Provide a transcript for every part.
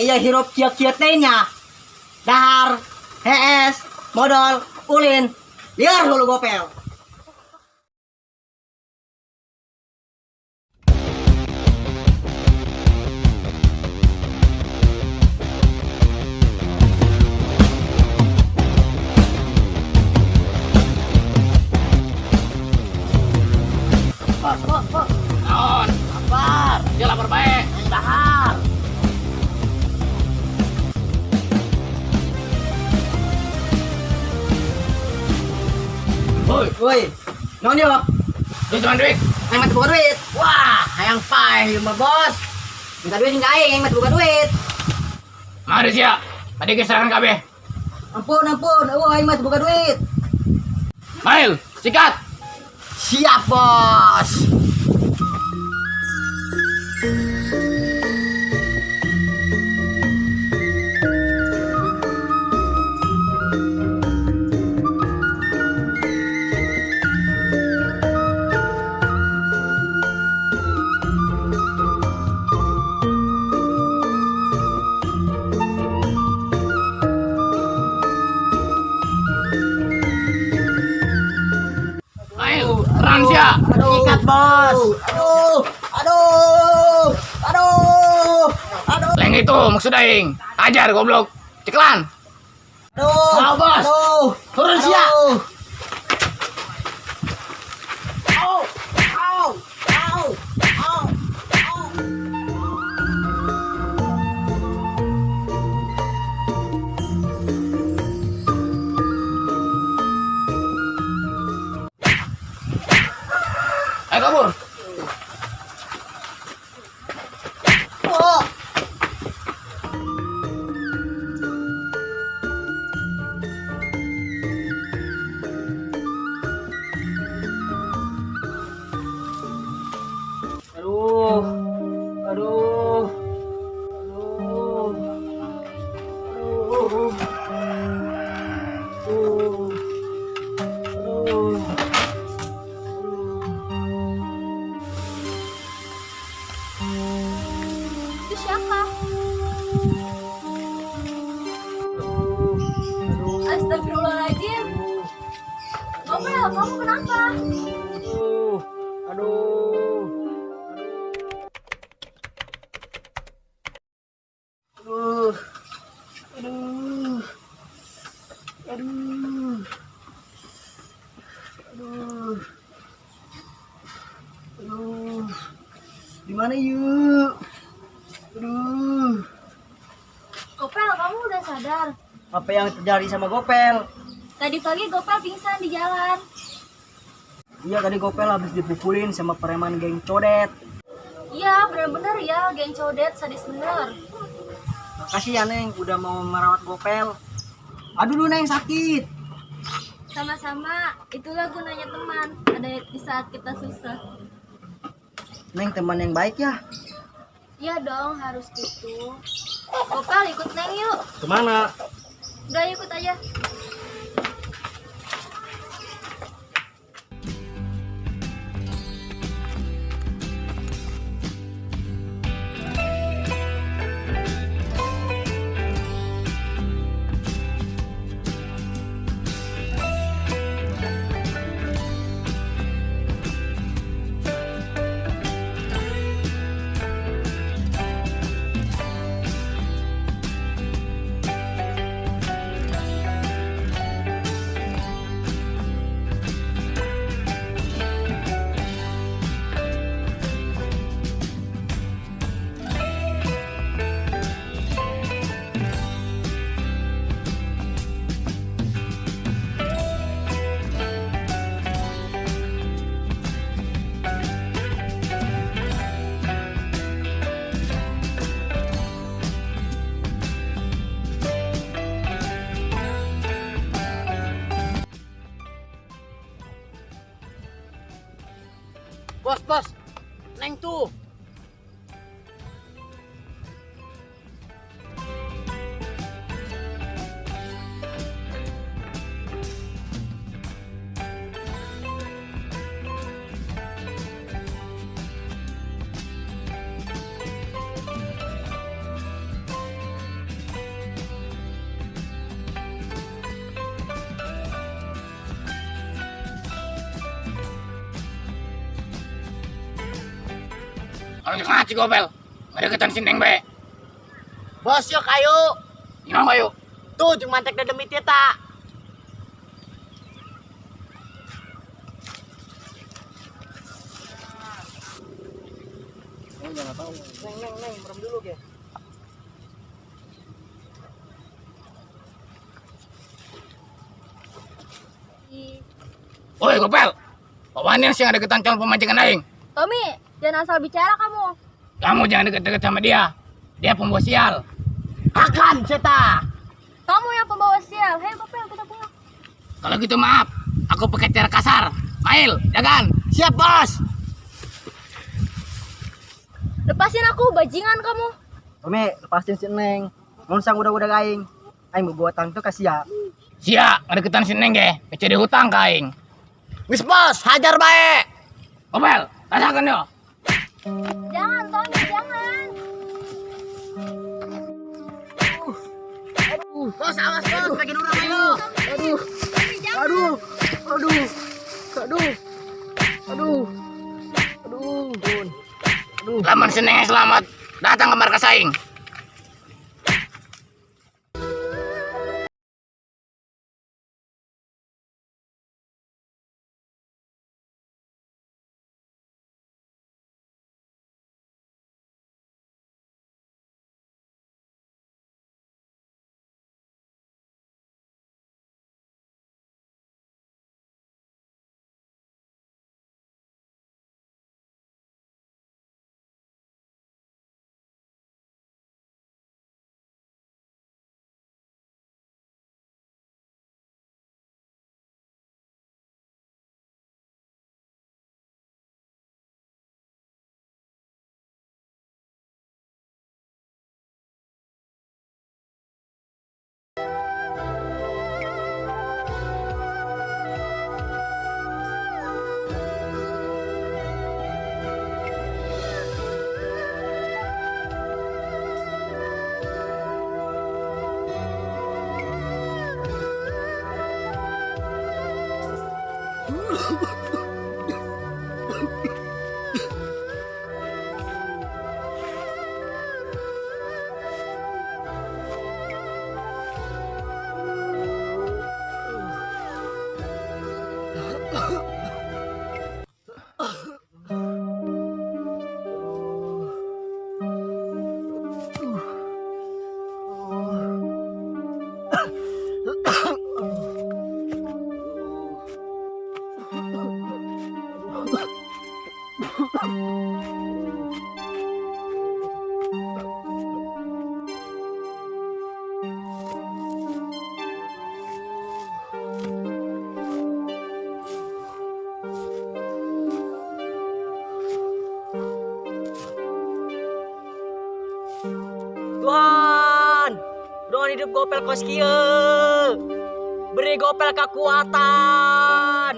iya hirup kieu-kieu teh nya. Dahar, HS, modal, ulin, liar hulu gopel. Bos. Naon? Lapar. Dia lapar bae. Dahar. Woi. Naon dia, Bok? Dia cuma duit. Aing mah teu boga duit. Wah, hayang paeh ieu mah, Bos. Minta duit hingga aing mah teu boga duit. Mari sia. Tadi geseran kabeh. Ampun. Aing mah teu boga duit. Mail, sikat. Siap, Bos. Mail, ran sia. Ikat, Bos. Aduh. Leng itu maksud aing. Ajar goblok. Ciklan. Mau, Bos. Turun sia. Ayo kabur. Aduh. Itu siapa? Astagfirullahaladzim. Ngomel, kamu kenapa? Gimana yuk? Aduh. Gopel, kamu udah sadar? Apa yang terjadi sama Gopel? Tadi pagi Gopel pingsan di jalan. Iya, tadi Gopel habis dipukulin sama preman geng codet. Iya, bener-bener ya, geng codet sadis bener. Makasih ya, Neng, udah mau merawat Gopel. Aduh, lu Neng sakit. Sama-sama, itulah gunanya teman, ada di saat kita susah. Neng teman yang baik ya. Iya dong, harus gitu. Gopel, ikut Neng yuk. Kemana? Udah ikut aja. Bos, Neng tuh. Kalau jangan ngaci gopel. Nggak deketan si Neng be. Bos yuk kayu. Gimana kayu? Tuh jeung mantek da demi tita. Neng, merem dulu ge. Woi gopel. Apaan sih yang deketan calon pemajikan aing? Tommy, jangan asal bicara kamu. Kamu jangan deket-deket sama dia. Dia pembawa sial. Akan ceta. Kamu yang pembawa sial. Hei, Bapak, kita pulang. Kalau gitu maaf. Aku pakai cara kasar. Mail, jagan. Siap, Bos. Lepasin aku, bajingan kamu. Ome, lepasin si Neng. Mun sang udah aing. Aing mau buat tang tuh kasih ya. Sia, ngedeketan si Neng ge. Kecede hutang ka aing. Wis Bos, hajar bae. Gopel, rasakan yo. Jangan, Tommy, jangan. Bos, awas Bos, bikin orang ayo. Tommy, jangan. Laman si Neng selamat. Datang ke markas aing. Tuhan, doa hidup Gopel kos kieu. Beri Gopel kekuatan.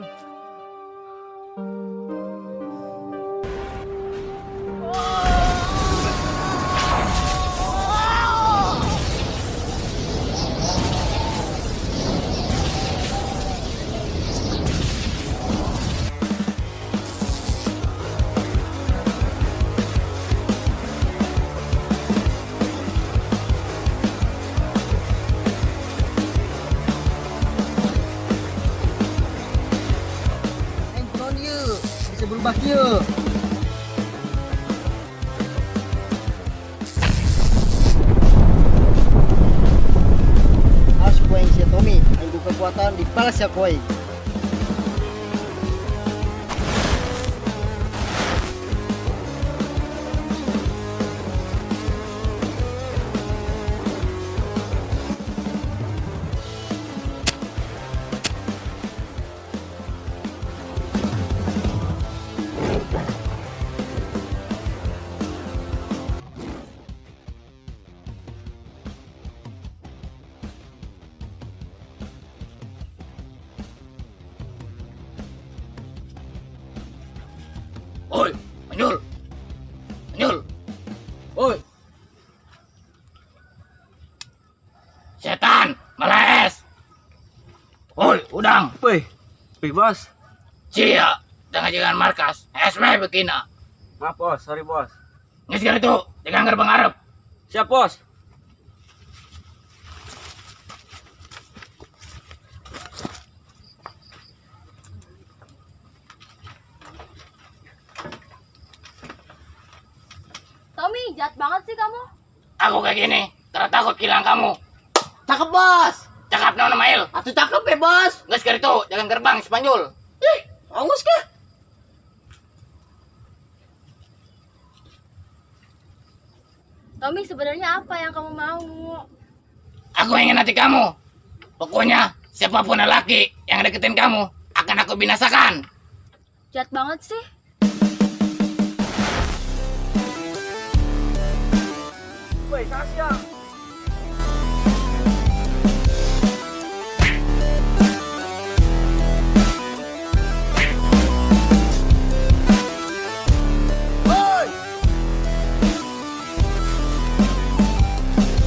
Handphone yuk, bisa berubah yuk. Harus kuing si Tommy, ayo kekuatan dibalas ya kuing. Oi, Manyul. Manyul. Oi. Setan, males. Oi, udang. Wih, Bos. Cia, jangan markas. SW begina. Maaf Bos, sorry Bos. Nges itu, jaga gerbang Arab. Siap, Bos. Tommy, jahat banget sih kamu. Aku kayak gini, karena takut kehilangan kamu. Cakep bos. Cakap nona Mail. Atuh cakep ya bos. Nges itu, jaga gerbang Spanyol. Ih, angus kah? Tommy, sebenarnya apa yang kamu mau? Aku ingin hati kamu. Pokoknya, siapapun lelaki yang deketin kamu, akan aku binasakan. Jahat banget sih. Woi, Sasya.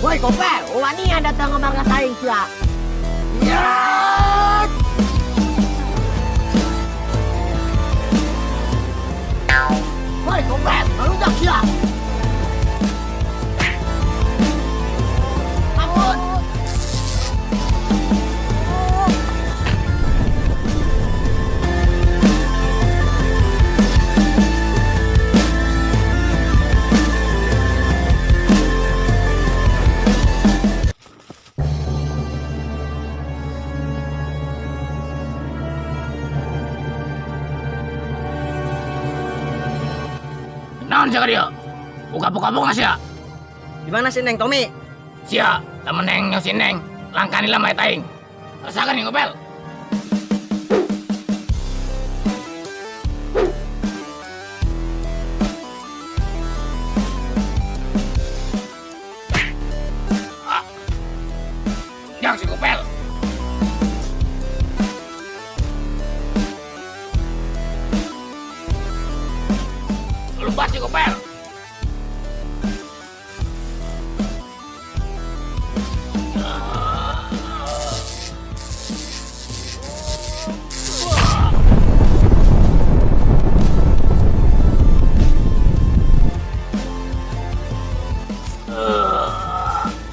Woi Kopel, wani yang datang ke markas aing sia. Ya. Woi Kopel, maludak sia. Ampun. Naon jaga dia? Buka-buka nggak sih ya? Di mana sih Neng Tommy? Sia, temen neng nyosin neng. Langkani lah mai taing. Rasakan nih Kopel. Ah. Jangan si Kopel. Lupa si Kopel.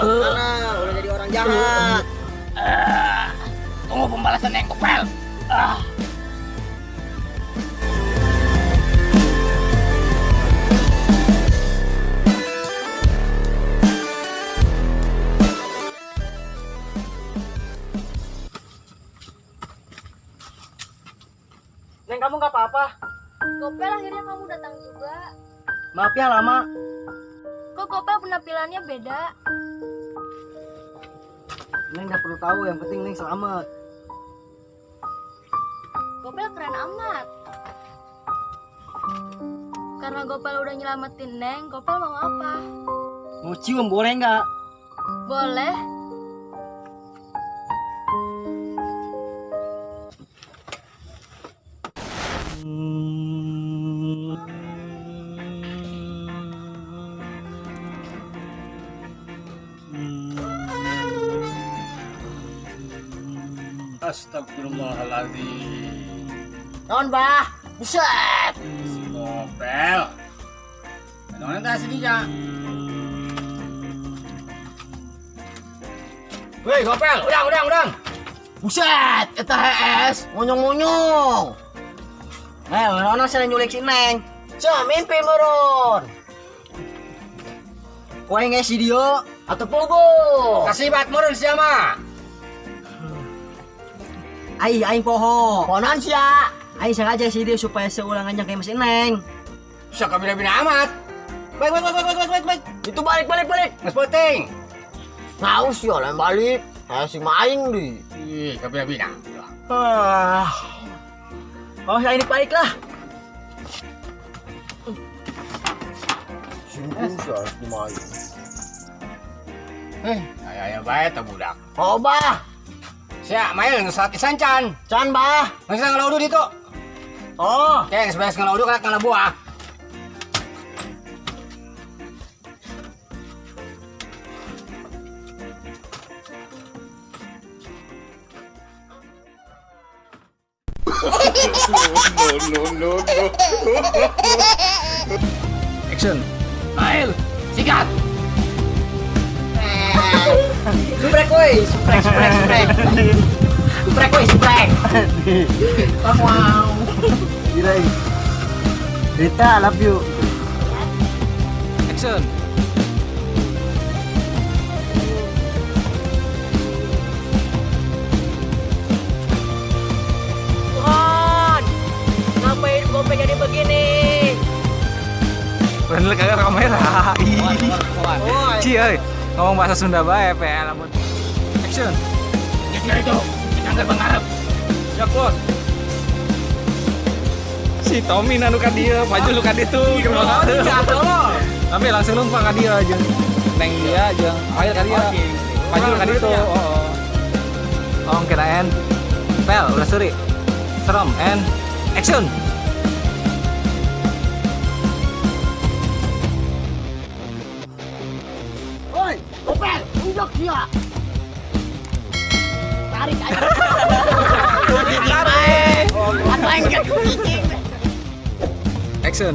Mana udah jadi orang jahat. Tunggu pembalasan yang Kopel. Neng kamu nggak apa-apa. Kopel, akhirnya kamu datang juga. Maaf ya lama. Kok Kopel penampilannya beda? Neng nggak perlu tahu, yang penting Neng selamat. Kopel keren amat. Karena Kopel udah nyelamatin Neng, Kopel mau apa? Mau cium boleh nggak? Boleh. Astagfirullahaladzim. Naon bah? Buset. Si Kopel. Nona tak sedihnya. Woi Kopel, udang. Buset, eta HS monyong-monyong. Nona saya nyulik si Neng. Mimpi meron. Kowe nge si dia atau pogo? Kasih bat meureun sia mah. Aing poho. Pohonan sia. Aing sengaja si dia supaya seulangannya kayak mesin Neng. Bisa kabina-bina amat. Baik. Itu balik. Mas penting. Ngaus ya lain balik. Kayak si maing di. Ih, kabina-bina. Oh, saya ini balik lah. Sungguh harus dimain. Aya bae ta budak. Oh, bah. Sia, mail geus latih sancan. Can, bah. Geus ngalaudu ditu. Oh, Oke, geus beres ngalaudu kana buah. Action. Mail, sikat. Subrek woi, subrek. Subrek woi, subrek. Wow. Gila ini. Rita, I love you. Action. Tuhan, ngapain Bope jadi begini? Bener kagak kamera. Ci euy. Ngomong bahasa Sunda bae PL lamun. Action. Geser itu, kita nggak mengharap. Siap, Bos. Si Tommy nanu ka dieu, maju lu ka ditu. Tapi langsung numpang ka dieu jeung neng dia jeung ayo ka dieu. Maju lu ka ditu. Ong kirain. Pel, udah suri. Serem and action. Oi, Bope, unjuk dia. Tarik aja. Action.